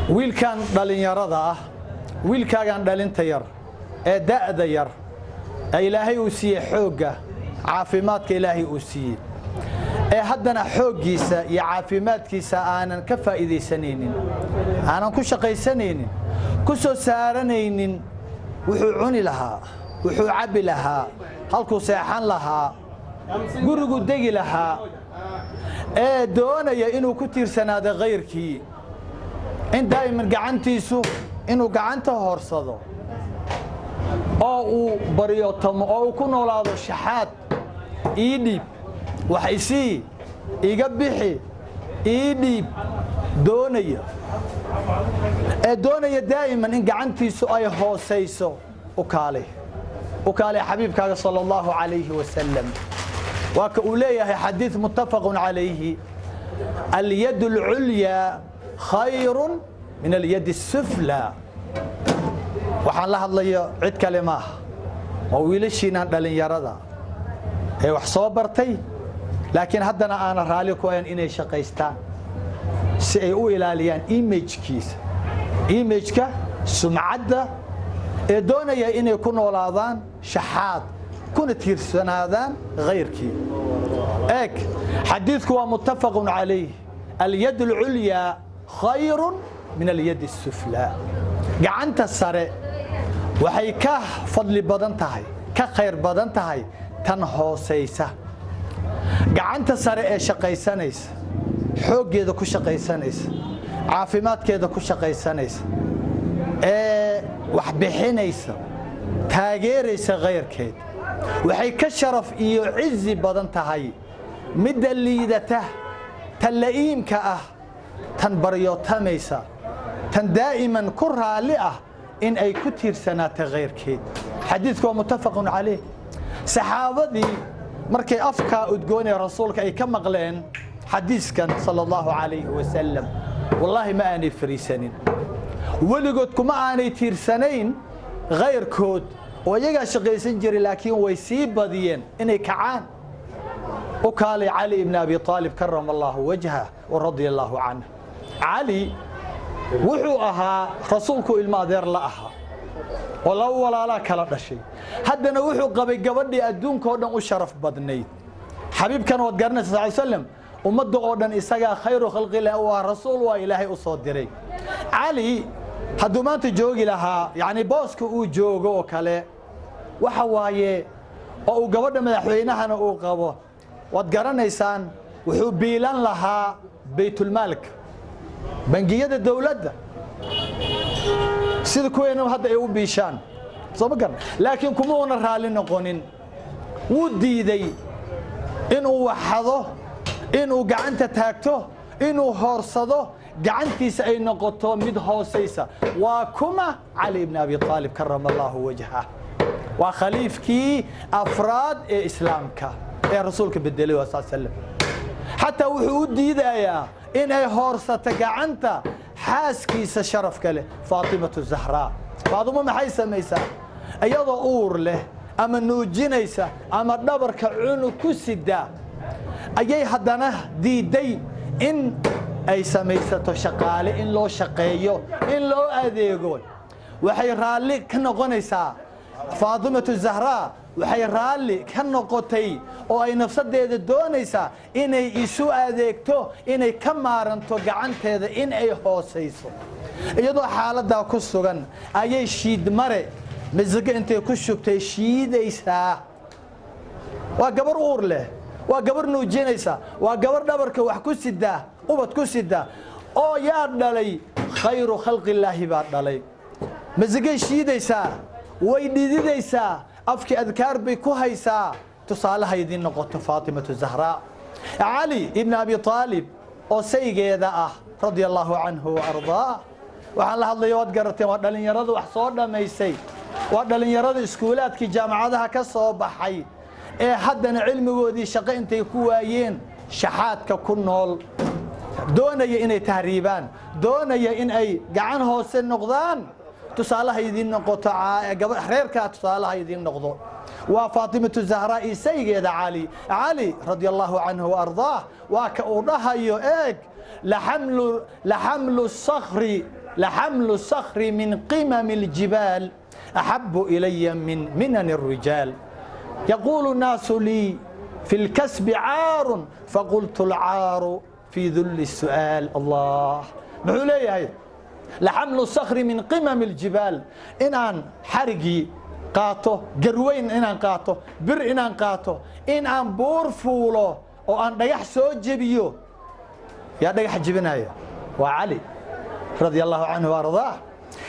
wiilkan dhalinyarada ah wiilkaagan dhalinta yar ee da'da yar ilaahay uu siiyay xooga caafimaadka ilaahay uu siiyay ee haddana xooggiisa iyo caafimaadkiisa aanan ka faa'iideysanaynin aanan ku shaqaysanaynin ku soo saaranaynin wuxuu cuni lahaa wuxuu cabi lahaa halkuu seexan lahaa gurigu degi lahaa ee doonaya inuu ku tiirsanaado qayrkii in daa'iman gacantiisu inuu gacanta horsado oo uu baryootamo oo uu ku noolaado shaxaad ii dhiib wax isii iga bixi ii dhiib doonaya daa'iman in gacantiisu ay hoosayso u kaalay xabiibkaaga sala allahu calayhi wasalam waa ka uu leeyahay xadiid muttafaqun calayhi alyad alculyaa khayrun min alyad asuflaa waxaan la hadlayo cid kale maaha waa wiilashiinaan dhalinyarada ee wax soo bartay laakiin haddana aanan raalli ku ahayn inay shaqaystaan si ay u ilaaliyaan imageka sumcadda ee doonaya inay ku noolaadaan shaxaad kuna tiirsanaadaan kayrkii eeg xadiidku waa muttafaqun calayh alyad alculyaa khayrun min alyad asuflaa gacanta sare waxay ka fadli badan tahay ka khayr badan tahay tan hoosaysa gacanta sare ee shaqaysanaysa xooggeeda ku shaqaysanaysa caafimaadkeeda ku shaqaysanaysa ee wax bixinaysa taageeraysa kayrkeed waxay ka sharaf iyo cizi badan tahay midda liidata tan la'iimka ah tan baryootamaysa tan daa'iman ku raalli ah in ay ku tiirsanaato kayrkeed xadiidku waa muttafaqun calayh saxaabadii markay afkaa udgoonee rasuulka ay ka maqleen xadiiskan sala allahu calayhi wasalam wallaahi ma aanay fariisanin weligood kuma aanay tiirsanayn kayrkood oo iyagaa shaqaysan jiray laakiin way sii badiyeen inay kacaan u kaalay cali ibn abi aalib karama allahu wajhah waradia allaahu canh cali wuxuu ahaa rasuulku ilmo adeer la ahaa oo laba walaalaa kala dhashay haddana wuxuu qabay gabadhii adduunka oo dhan u sharaf badnayd xabiibkan waad garanaysa sal slam ummadda oo dhan isagaa khayru khalqilah u ah rasuul waa ilaahay u soo diray cali hadduu maanta joogi lahaa yacni booska uu joogo oo kale waxa waaye oo uu gabadha madaxweynahana uu qabo waad garanaysaan wuxuu biilan lahaa baytulmaalka bangiyada dawladda sida kuweena hadda ay u biishaan soo ma garan laakiin kuma una raalli noqonin wuu diiday inuu waxado inuu gacanta taagto inuu hoorsado gacantiisa ay noqoto mid hoosaysa waa kuma cali ibn abi aalib karama allahu wajhah waa khaliifkii afraad ee islaamka ee rasuulka bedelay waa sallam xataa wuxuu u diidayaa inay hoorsato gacanta xaaskiisa sharafka leh faatimatu zahraa faaduma maxay samaysaa iyadoo uur leh ama nuujinaysa ama dhabarka cunug ku sida ayay haddana diiday in ay samaysato shaqaale in loo shaqeeyo in loo adeego waxay raalli ka noqonaysaa faatimatu zahraa waxay raalli ka noqotay oo ay nafsadeeda doonaysaa inay isu adeegto inay ka maaranto gacanteeda in ay hoosayso iyadoo xaaladdaa ku sugan ayay shiidmare masigo intay ku shugtay shiidaysaa waa gabar uur leh waa gabar nuujinaysa waa gabar dhabarka wax ku sidaa ubad ku sida oo yaa dhalay khayru khalqillaahi baa dhalay masigay shiidaysaa way dhididaysaa afkii adkaar bay ku haysaa tusaalaha idiin noqoto faatimatu zahraa cali ibn abi aalib oo saygeeda ah radia allaahu canhu wa ardaa waxaan la hadlaya waad garateen waa dhallinyarada wax soo dhammaysay waa dhallinyarada iskuulaadkii jaamacadaha ka soo baxay ee haddana cilmigoodii shaqo intay ku waayeen shaxaadka ku nool doonaya inay tahriibaan doonaya in ay gacan hoose noqdaan tusaalaha idiin noqoto reerkaa tusaalaha idiin noqdo waa faatimatu zahraa iyo saygeeda cali radia allaahu canhu wa ardaah waa ka uu dhahayo eeg laxamlu الصخر لحمل الصخر من قمم الجبال أحب إلي من منن الرجال يقول الناس لي في الكسب عار فقلت العار في ذل السؤال الله بحولي لحمل الصخر من قمم الجبال إن أن حرقي قاطو قروين إن أن قاطو بر إن أن قاطو إن أن بور فولو وأن ديح سو جبيو يا ديح جبنايا وعلي رضي الله عنه وارضاه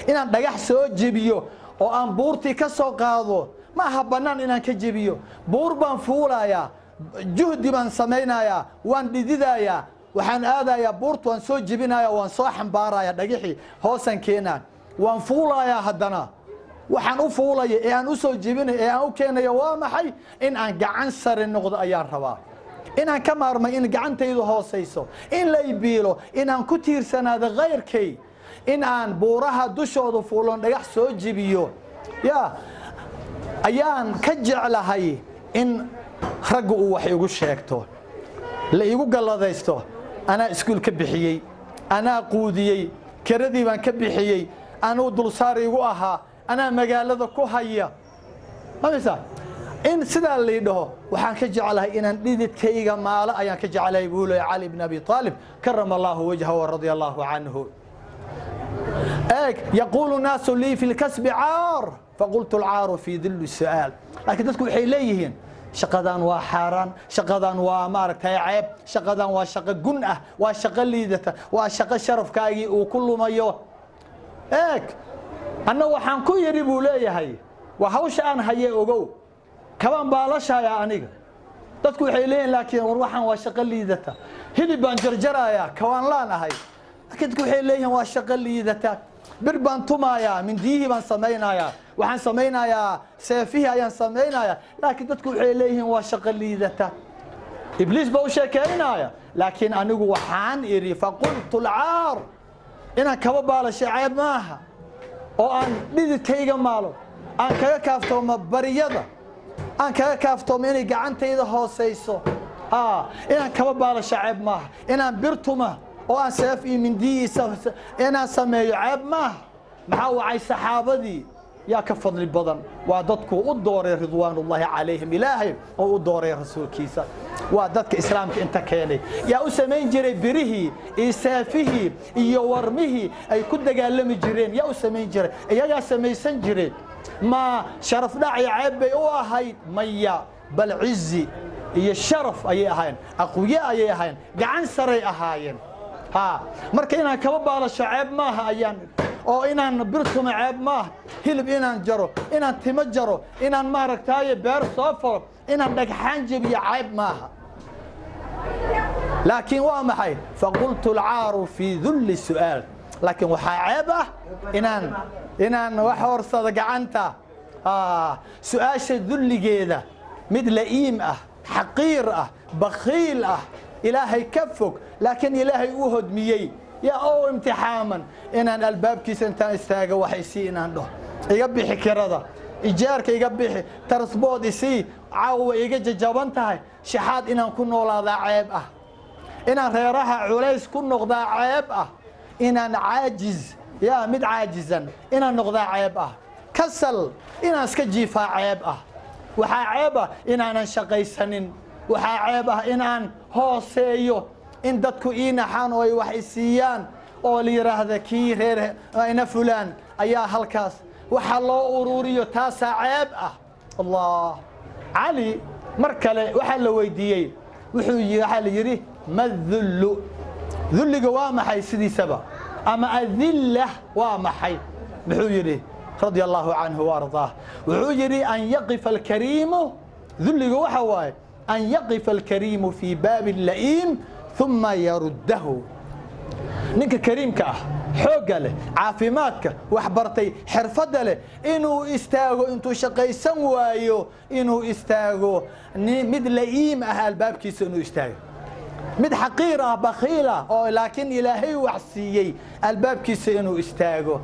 إن أن ديح سو جبيو وأن بورتي كسو قاضو ما هبنان إن أن كجبيو بور بان فولايا جهدي بان سمينايا وان ديدايا waxaan aadayaa buurta waan soo jibinayaa waan soo xambaarayaa dhagixii hoosan keenaan waan fuulayaa haddana waxaan u fuulaya ee aan u soo jibinay ee aan u keenayo waa maxay in aan gacan sare noqdo ayaan rabaa in aan ka maarmay in gacantaydu hoosayso in la ibiilo in aan ku tiirsanaado khayrkay in aan buuraha dushooda fuulon dhagax soo jibiyo yaa ayaan ka jeclahay in raggu uu wax igu sheegto la igu galladaysto أنا إسكول كبحيي أنا قوديي كردي بان كبحيي أنا دولساري وأها أنا مقالة كوهية ما مثلا إن سدا اللي ده وحان كجعلها إن نديت كيغا مالا أيان كجعلها يقول يا علي بن أبي طالب كرم الله وجهه ورضي الله عنه يقول الناس لي في الكسب عار فقلت العار في ذل السؤال لكن تذكر حيليهن شقدان وحاران شقدان وماركتها عيب شقدان وشق جنة وشق ليدته وشق شرف كاي وكل ما يو أنا وحن كل يريبوا لي هاي وهوش أنا هي أجو كمان بالاشها يا أنيق تذكر حيلين لكن وروحان وشق ليدته هني بانجرجرا يا كمان لا هاي لكن تقول حيلين وشق ليدته بربان تومايا من ديه بان سمينايا وحن سمينايا سيفيه ايان سمينايا لكن تدكو عليهم وشغل ليدتا ابليس بو شيكينايا لكن انغو وحان اري فقلت العار انا كبا بالشي عيب ماها oo aan dhididkayga maalo aan kaga kaaftoomo bariyada aan kaga kaaftoomo inay gacantayda hooseyso inaan kaba baalasho cayb maaha inaan birtuma oo aan seef iyo mindiisa inaan sameeyo cayb maaha maxaa wacay saxaabadii yaa ka fadli badan waa dadku u dooray ridwaanullaahi calayhim ilaahay oo u dooray rasuulkiisa waa dadka islaamka inta keenay yaa u samayn jiray birihii iyo seefihii iyo warmihii ay ku dagaalami jireen yaa u samayn jiray iyagaa samaysan jireen ma sharaf dhacay cayb bay u ahayd maya bal cizi iyo sharaf ayay ahaayeen aqwiye ayay ahaayeen gacan saray ahaayeen marka inaan kaba baalasho cayb maaha ayaan oo inaan birtuma cayb maaha hilib inaan jaro inaan timo jaro inaan maaragtaaye beer soo falo inaan dhagxaan jabiyo cayb maaha laakiin waa maxay faqultu alcaaru fii dulli su'aal laakiin waxaa cayb ah inaan wax horsado gacanta su'aasha dulligeeda mid la'iim ah xaqiir ah bakhiil ah ilaahay ka fog laakiin ilaahay u hodmiyey yaa oo imtixaaman inaan albaabkiisa intaan istaago waxay sii inaan dhaho iga bixi kirada ijaarka iga bixi transport isii caawa iga jajaban tahay shaxaad inaan ku noolaadaa cayb ah inaan reeraha culays ku noqdaa cayb ah inaan caajiz yaa mid caajizan inaan noqdaa cayb ah kasal inaan iska jiifaa cayb ah waxaa cayb ah inaanan shaqaysanin waxaa cayb ah inaan hooseeyo in dadku ii naxaan oo ay wax isiiyaan oo la yiraahdo kii reer ina fulaan ayaa halkaas waxa loo ururiyo taasaa cayb ah allah cali mar kale waxa la weydiiyey waxa la yiri madhullu dhulliga waa maxay sidiisaba ama adillah waa maxay muxuu yiri رضي الله عنه وارضاه وعجري أن يقف الكريم ذلك وحواي أن يقف الكريم في باب اللئيم ثم يرده نك كريم كأه حوق له عافيماتك وحبرتي حرفد له إنه استاغو إنتو شقي سنوايو إنه استاغو مد لئيم أهل باب كيس إنه استاغو مد حقيرة بخيلة لكن إلهي وحسيي الباب كيس إنه استاغو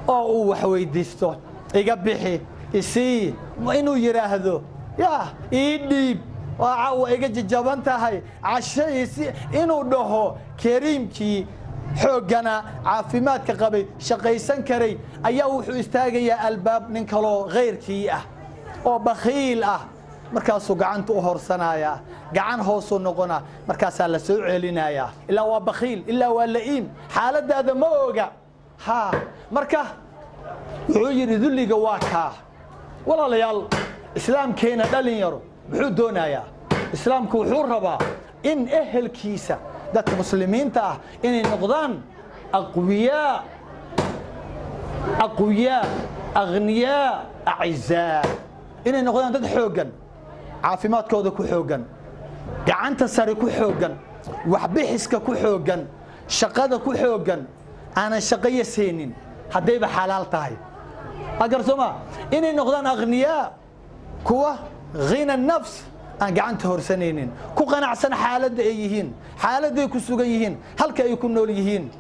oo uu wax weydiisto iga bixi isii inuu yiraahdo yaa ii dhiib waa iga jajaban tahay cashay inuu dhaho kariimkii xoogana caafimaadka qabay shaqaysan karay ayaa wuxuu istaagayaa albaab nin kaloo ghayrkii ah oo bakhiil ah markaasuu gacanta u horsanaya gacan hoosuu noqona markaasaa la soo celinaya ilaa waa bakhiil ilaa waa la'iim xaaladaada ma oga ha marka wuxuu yidhi dulliga waa kaa walaalayaal islaamkeena dhalinyaro muxuu doonayaa islaamku wuxuu rabaa in ehelkiisa dadka muslimiinta ah inay noqdaan aqwiyaa aghniyaa acizaa inay noqdaan dad xooggan caafimaadkooda ku xooggan gacanta sare ku xooggan waxbixiska ku xooggan shaqada ku xooggan aanan shaqaya seenin haddayba xalaal tahay agarsoma inay noqdaan aghniyaa kuwa ghina nafs aan gacanta horsanaynin ku qanacsan xaaladda ay yihiin xaaladday ku sugan yihiin halka ay ku nool yihiin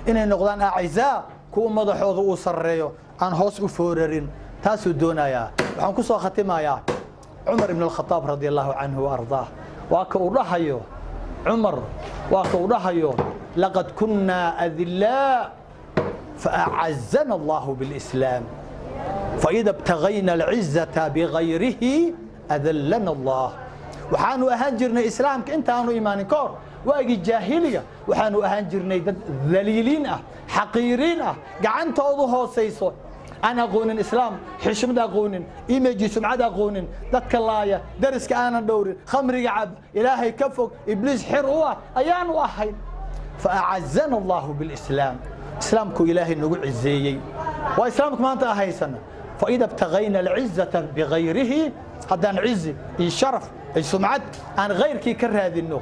inay noqdaan acizaa kuwa madaxooda uu sarreeyo aan hoos u foorarin taasuu doonayaa waxaan ku soo khatimayaa عمر بن الخطاب رضي الله عنه وأرضاه وكأرهيو عمر وكأرهيو لقد كنا أذلاء فأعزنا الله بالإسلام فإذا ابتغينا العزة بغيره أذلنا الله وحانو أهنجرنا إسلام كنت أنو إيمان كور واجي جاهلية وحانو أهنجرنا ذليلين حقيرين قعنت أوضوه سيسو أنا أقول الإسلام حشمد أقول إيمجي سمعد أقول ذاتك الله درسك أنا دوري خمري عب إلهي كفك إبليس حروة أيان واحد فأعزنا الله بالإسلام إسلامك إلهي نقول عزيي وإسلامك ما أنت أهيسنا فإذا ابتغينا العزة بغيره هذا عزي الشرف السمعد أن غيرك كر هذه النوع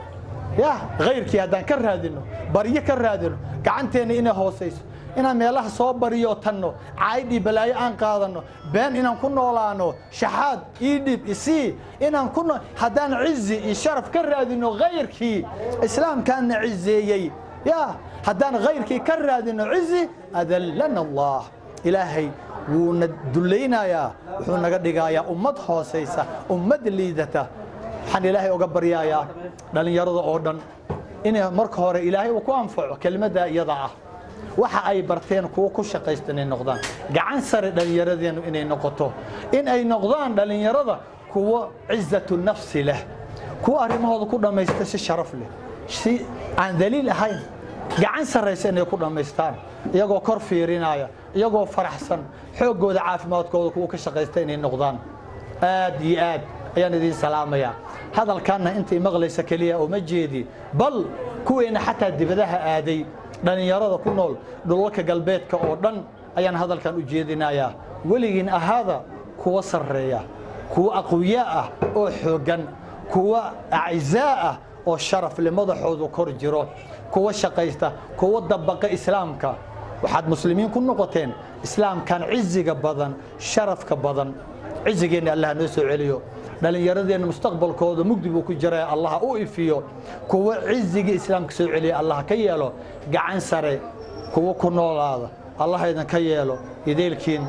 يا غيرك هذا كر هذه النوع بريه كر هذه النوع كعنتني إنه هو سيس inaan meelaha soo bariyo tanno caaydi balaayo aan qaadano been inaan ku noolaano shaxaad idib isi inaan ku hadaan cizi iyo sharaf ka raadino ghayrkii islaamkaana cizeeyay ya hadaan ghayrkii ka raadino cizi adallana allah ilaahay wuuna duleynaya wuxuu naga dhigayaa ummad hooseysa ummad liidata waxaan ilaahay uga baryayaa dhalinyarada oo dhan inay marka hore ilaahay uu ku anfaco kelimada iyada ah waxa ay barteen kuwa ku shaqaystaan inay noqdaan gacan sare dhalinyaradeennu inay noqoto in ay noqdaan dhalinyarada kuwa cizzatu nafsi leh kuwa arrimahooda ku dhamaysta si sharaf leh si aan daliil ahayn gacan sareysa inay ku dhamaystaan iyagoo kor fiirinaya iyagoo faraxsan xoogooda caafimaadkooda kuwa ka shaqaysta inay noqdaan aad iyo aad ayaan idin salaamayaa hadalkaana intay maqlaysa kaliya oo ma jeedi bal kuweena xataa dibadaha aaday dhalinyarada ku nool dhulalka galbeedka oo dhan ayaan hadalkan u jeedinayaa weligiin ahaada kuwa sarreeya kuwa aqwiyaa ah oo xooggan kuwa acizaa ah oo sharaf leh madaxoodu kor jiro kuwa shaqaysta kuwa dabaqa islaamka waxaad muslimiin ku noqoteen islaamkan ciziga badan sharafka badan cizigeena allah noo soo celiyo dhalinyaradeenna mustaqbalkooda mugdi buu ku jiray allah u ifiyo kuwa ciziga islaamka soo celiya allah ka yeelo gacan sare kuwa ku noolaada allah idin ka yeelo ideelkiin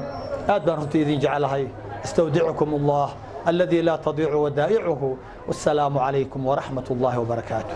aad baan runtii idin jecelahay استودعكم الله الذي لا تضيع ودائعه والسلام عليكم ورحمة الله وبركاته